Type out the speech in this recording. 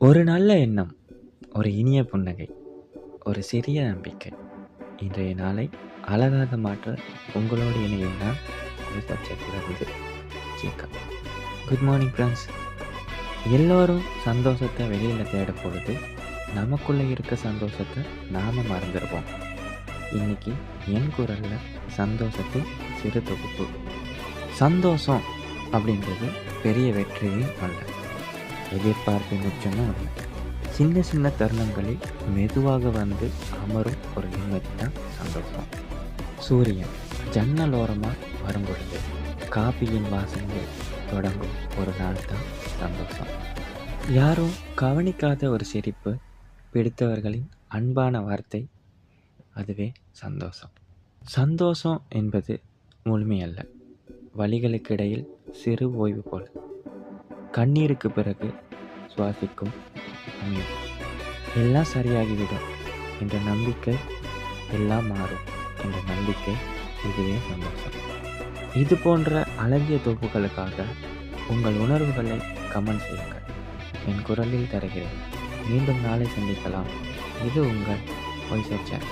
ஒரு நல்ல எண்ணம், ஒரு இனிய புன்னகை, ஒரு சிறிய நம்பிக்கை இன்றைய நாளை அழகாக மாற்ற உங்களோடு இணையும் நான் விருது சீக்கா. Good morning friends. எல்லோரும் சந்தோஷத்தை வெளியில் தேட பொழுது நமக்குள்ளே இருக்க சந்தோஷத்தை நாம் மறந்துடுவோம். இன்னைக்கு என் குரலில் சந்தோஷத்தின் சிறு தொகுப்பு. சந்தோஷம் அப்படின்றது பெரிய வெற்றியே அல்ல, எதிர்பார்ப்பின் உச்சமும் அல்ல. சின்ன சின்ன தருணங்களில் மெதுவாக வந்து அமரும் ஒரு நிம்மதி தான் சந்தோஷம். சூரியன் ஜன்னலோரமாக வரும் பொழுது காப்பியின் வாசனை தொடங்கும் ஒரு நாள் தான் சந்தோஷம். யாரும் கவனிக்காத ஒரு சிரிப்பு, பிடித்தவர்களின் அன்பான வார்த்தை, அதுவே சந்தோஷம். சந்தோஷம் என்பது முழுமையல்ல, வலிகளுக்கு இடையில் சிறு ஓய்வு போல. கண்ணீருக்கு பிறகு சுவாசிக்கும் அமையும். எல்லாம் சரியாகிவிடும் என்ற நம்பிக்கை, எல்லாம் மாறும் என்ற நம்பிக்கை, இதுவே சந்தோஷம். இது போன்ற அழகிய தொகுப்புகளுக்காக உங்கள் உணர்வுகளை கமெண்ட் செய்யுங்கள். என் குரலில் தருகிறேன். மீண்டும் நாளை சந்திக்கலாம். இது உங்கள் வாய்ஸ் ஆஃப் சேட்.